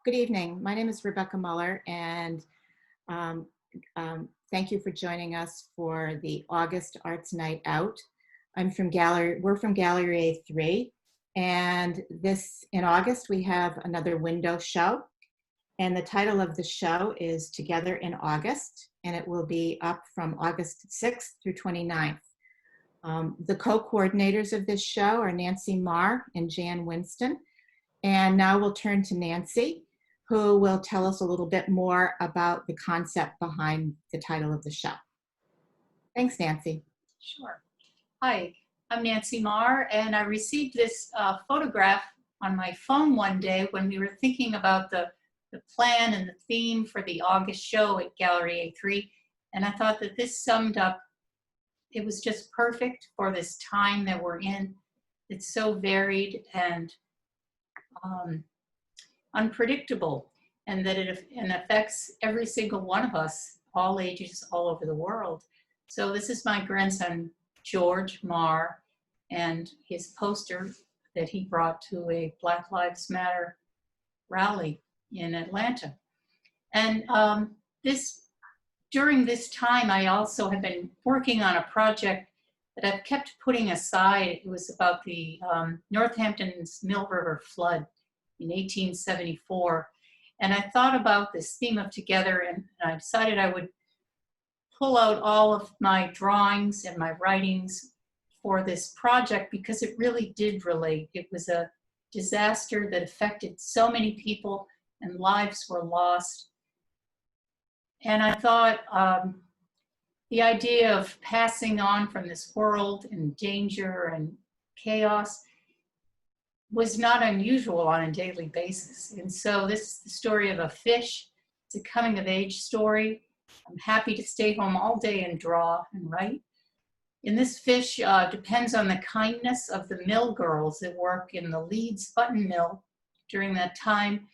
Good evening. My name is Rebecca Muller, and um, thank you for joining us for the August Arts Night Out. We're from Gallery A3, and in August we have another window show, and the title of the show is Together in August, and it will be up from August 6th through 29th. The co-coordinators of this show are Nancy Marr and Jan Winston, and now we'll turn to Nancy, who will tell us a little bit more about the concept behind the title of the show. Thanks, Nancy. Sure. Hi, I'm Nancy Marr, and I received this photograph on my phone one day when we were thinking about the plan and the theme for the August show at Gallery A3, and I thought that this summed up, it was just perfect for this time that we're in. It's so varied and unpredictable, and that it affects every single one of us, all ages, all over the world. So this is my grandson, George Marr, and his poster that he brought to a Black Lives Matter rally in Atlanta. And during this time, I also have been working on a project that I've kept putting aside. It was about the Northampton's Mill River flood in 1874. And I thought about this theme of together, and I decided I would pull out all of my drawings and my writings for this project because it really did relate. It was a disaster that affected so many people and lives were lost. And I thought the idea of passing on from this world in danger and chaos was not unusual on a daily basis. And so this is the story of a fish. It's a coming of age story. I'm happy to stay home all day and draw and write. And this fish depends on the kindness of the mill girls that work in the Leeds button mill during that time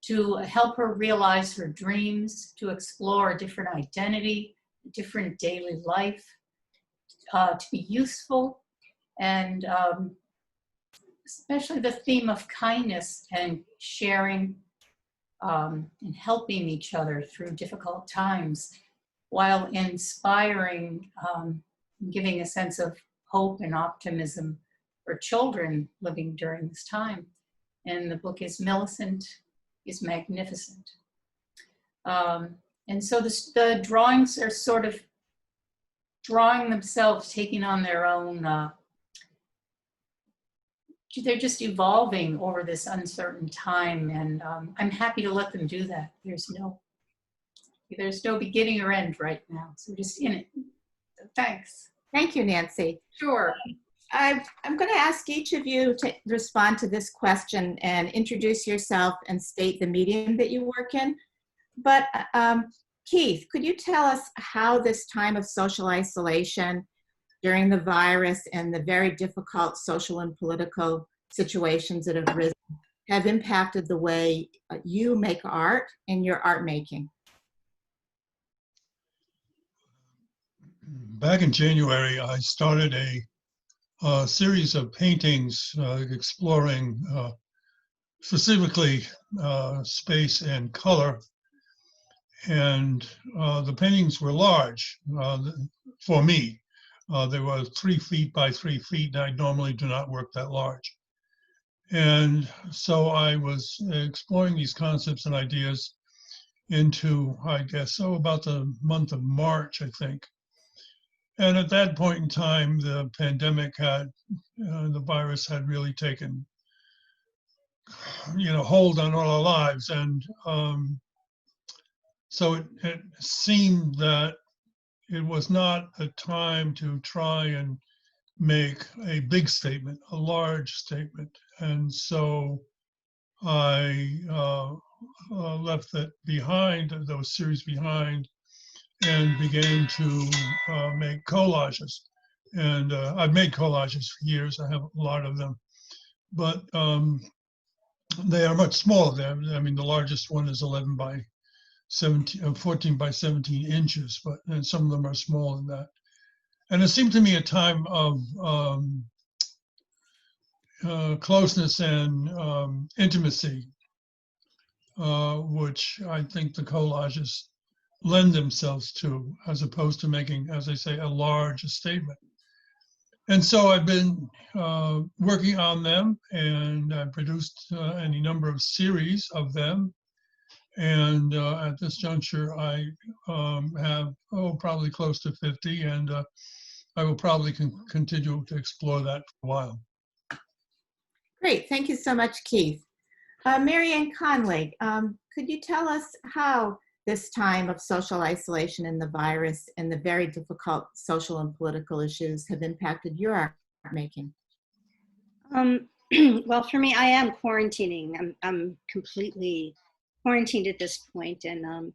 to help her realize her dreams, to explore a different identity, a different daily life, to be useful, and especially the theme of kindness and sharing and helping each other through difficult times while inspiring, giving a sense of hope and optimism for children living during this time. And the book is Millicent is Magnificent. And so the drawings are sort of drawing themselves, taking on their own, they're just evolving over this uncertain time, and I'm happy to let them do that. There's no beginning or end right now, so we're just in it. So thanks. Thank you, Nancy. Sure. I'm going to ask each of you to respond to this question and introduce yourself and state the medium that you work in. But Keith, could you tell us how this time of social isolation during the virus and the very difficult social and political situations that have risen have impacted the way you make art and your art making? Back in January, I started a series of paintings exploring specifically space and color. And the paintings were large for me. They were 3 feet by 3 feet, and I normally do not work that large. And so I was exploring these concepts and ideas into, I guess, about the month of March, I think. And at that point in time, the pandemic the virus had really taken, hold on all our lives. And so it seemed that it was not a time to try and make a big statement, a large statement. And so I left that behind, those series behind, and began to make collages. And I've made collages for years. I have a lot of them, but they are much smaller. I mean, the largest one is 11 by 14 by 17 inches, and some of them are smaller than that. And it seemed to me a time of closeness and intimacy which I think the collages lend themselves to, as opposed to making, as I say, a large statement. And so I've been working on them, and I produced any number of series of them. And at this juncture, I have, probably close to 50, and I will probably continue to explore that for a while. Great. Thank you so much, Keith. Mary Ann Conley, could you tell us how this time of social isolation and the virus and the very difficult social and political issues have impacted your art making? Well, for me, I am quarantining. I'm completely quarantined at this point. And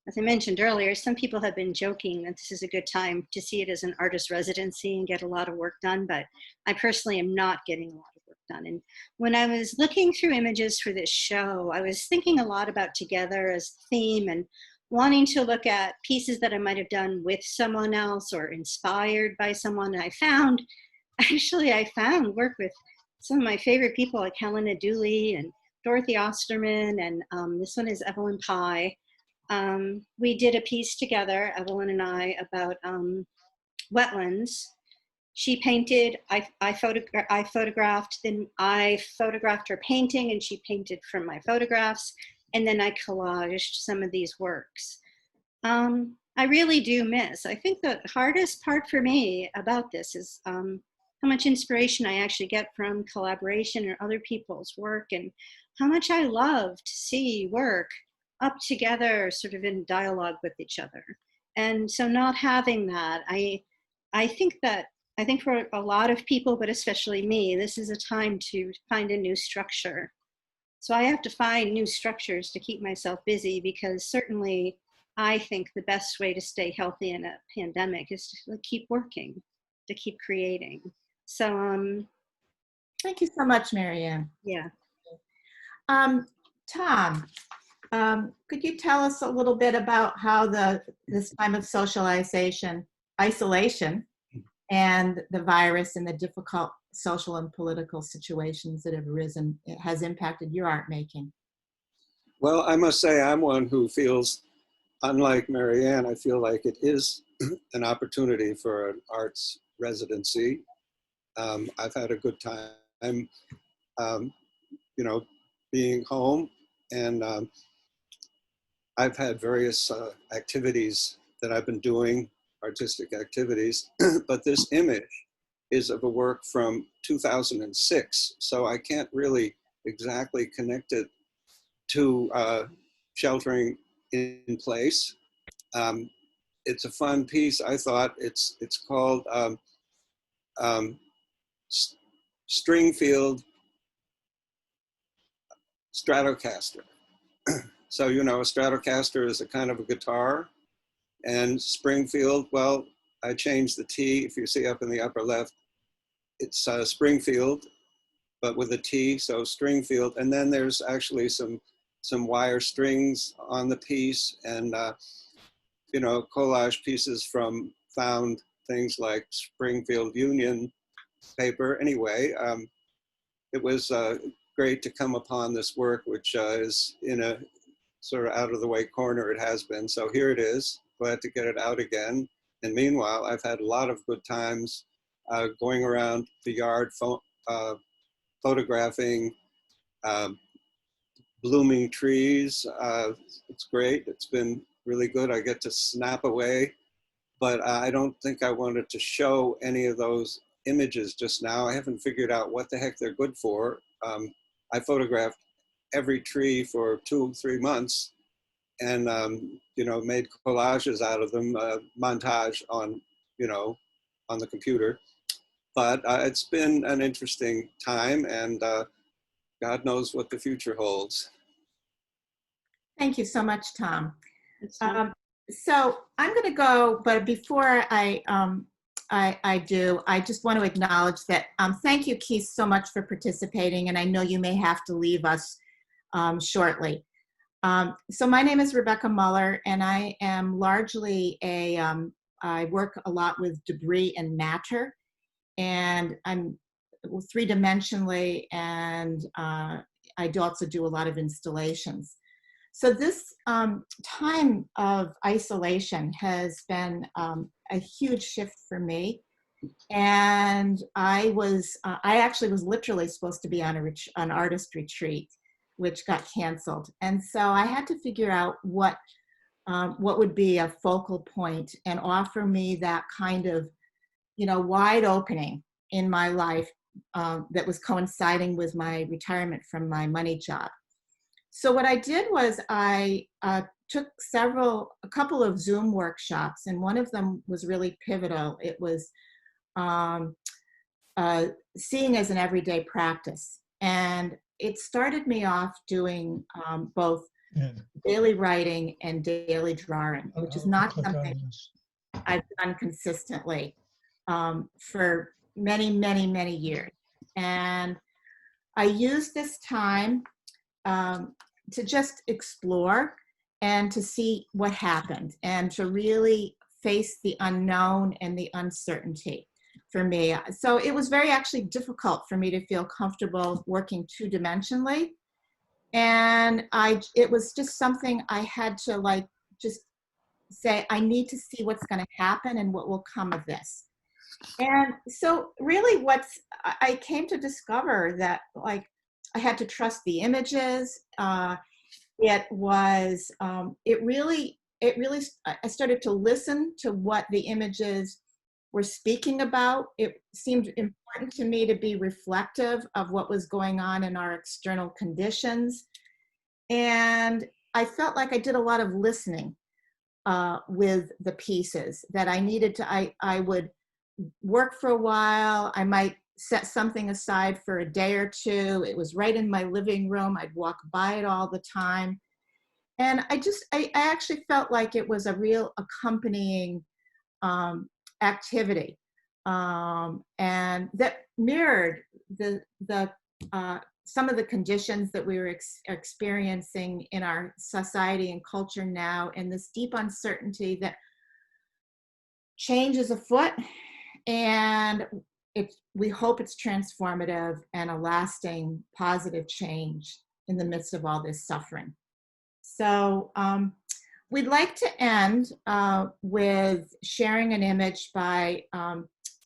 as I mentioned earlier, some people have been joking that this is a good time to see it as an artist residency and get a lot of work done, but I personally am not getting a lot of work done. And when I was looking through images for this show, I was thinking a lot about together as theme and wanting to look at pieces that I might have done with someone else or inspired by someone. And I found work with some of my favorite people like Helena Dooley and Dorothy Osterman, and this one is Evelyn Pye. We did a piece together, Evelyn and I, about wetlands. She painted, I photographed, then I photographed her painting and she painted from my photographs, and then I collaged some of these works. I really do miss, I think the hardest part for me about this is how much inspiration I actually get from collaboration or other people's work, and how much I love to see work up together, sort of in dialogue with each other. And so not having that, I think for a lot of people, but especially me, this is a time to find a new structure. So I have to find new structures to keep myself busy, because certainly I think the best way to stay healthy in a pandemic is to keep working, to keep creating. So, Thank you so much, Mary Ann. yeah. Tom, could you tell us a little bit about how this time of isolation, and the virus and the difficult social and political situations that have arisen has impacted your art making? Well, I must say I'm one who feels, unlike Mary Ann, I feel like it is an opportunity for an arts residency. I've had a good time, being home, and I've had various activities that I've been doing, artistic activities, but this image is of a work from 2006, so I can't really exactly connect it to sheltering in place. It's a fun piece, I thought. It's called Stringfield Stratocaster. So, a Stratocaster is a kind of a guitar, and Springfield, well, I changed the T. If you see up in the upper left, it's Springfield, but with a T, so Stringfield. And then there's actually some wire strings on the piece, and collage pieces from found things like Springfield Union paper. Anyway, it was great to come upon this work, which is in a sort of out of the way corner. It has been. So here it is. Glad to get it out again. And meanwhile, I've had a lot of good times going around the yard, photographing blooming trees. It's great. It's been really good. I get to snap away, but I don't think I wanted to show any of those images just now. I haven't figured out what the heck they're good for. I photographed every tree for 2-3 months, and made collages out of them, montage on the computer. But it's been an interesting time, and God knows what the future holds. Thank you so much, Tom. So I'm going to go, but before I do, I just want to acknowledge that thank you, Keith, so much for participating, and I know you may have to leave us shortly. So my name is Rebecca Muller, and I am largely I work a lot with debris and matter, and I'm three-dimensionally, and I also do a lot of installations. So this time of isolation has been a huge shift for me. And I actually was literally supposed to be on an artist retreat, which got canceled. And so I had to figure out what would be a focal point and offer me that kind of, wide opening in my life that was coinciding with my retirement from my money job. So what I did was I took a couple of Zoom workshops, and one of them was really pivotal. It was seeing as an everyday practice. And it started me off doing both daily writing and daily drawing, which is not something I've done consistently for many, many, many years. And I used this time to just explore and to see what happened and to really face the unknown and the uncertainty for me. So it was very actually difficult for me to feel comfortable working two-dimensionally. And it was just something I had to just say, I need to see what's going to happen and what will come of this. And so really I came to discover that I had to trust the images. I started to listen to what the images were speaking about. It seemed important to me to be reflective of what was going on in our external conditions. And I felt like I did a lot of listening with the pieces that I needed to. I would work for a while. I might set something aside for a day or two. It was right in my living room. I'd walk by it all the time. And I actually felt like it was a real accompanying activity. And that mirrored some of the conditions that we were experiencing in our society and culture now, and this deep uncertainty that change is afoot, and we hope it's transformative and a lasting positive change in the midst of all this suffering. So we'd like to end with sharing an image by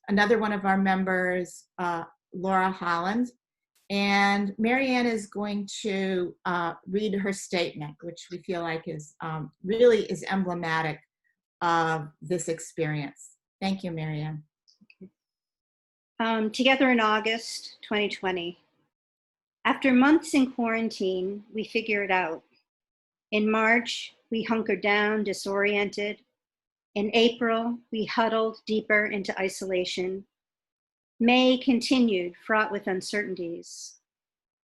another one of our members, Laura Holland. And Marianne is going to read her statement, which we feel like is really is emblematic of this experience. Thank you, Marianne. Together in August 2020. After months in quarantine, we figured it out. In March, we hunkered down, disoriented. In April, we huddled deeper into isolation. May continued, fraught with uncertainties.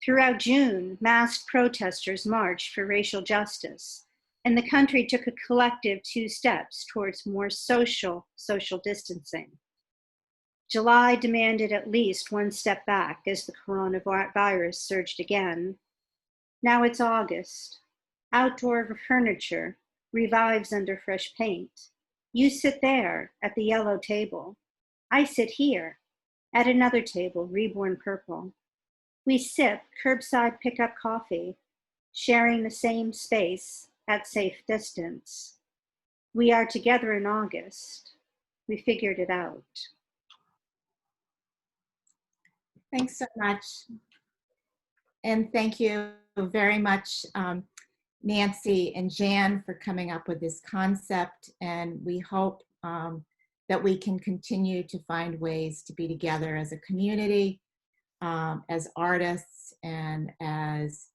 Throughout June, masked protesters marched for racial justice, and the country took a collective 2 steps towards more social distancing. July demanded at least 1 step back as the coronavirus surged again. Now it's August. Outdoor furniture revives under fresh paint. You sit there at the yellow table. I sit here at another table, reborn purple. We sip curbside pickup coffee, sharing the same space at safe distance. We are together in August. We figured it out. Thanks so much. And thank you very much, Nancy and Jan, for coming up with this concept. And we hope that we can continue to find ways to be together as a community, as artists, and as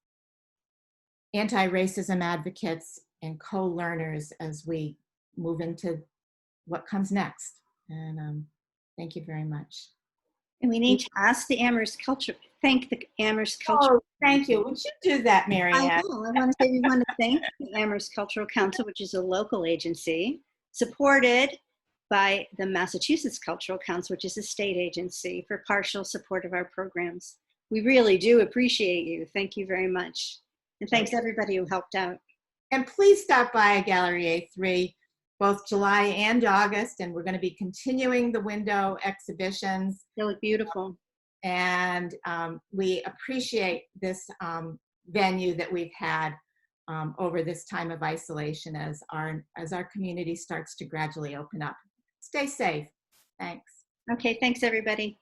anti-racism advocates and co-learners as we move into what comes next. And thank you very much. And we need to ask the Amherst Culture, thank the Amherst Culture. Oh, thank you. Would you do that, Marianne? I want to say we want to thank the Amherst Cultural Council, which is a local agency, supported by the Massachusetts Cultural Council, which is a state agency, for partial support of our programs. We really do appreciate you. Thank you very much. And thanks everybody who helped out. And please stop by Gallery A3, both July and August, and we're going to be continuing the window exhibitions. They look beautiful. And we appreciate this venue that we've had over this time of isolation as our community starts to gradually open up. Stay safe. Thanks. Okay, thanks everybody.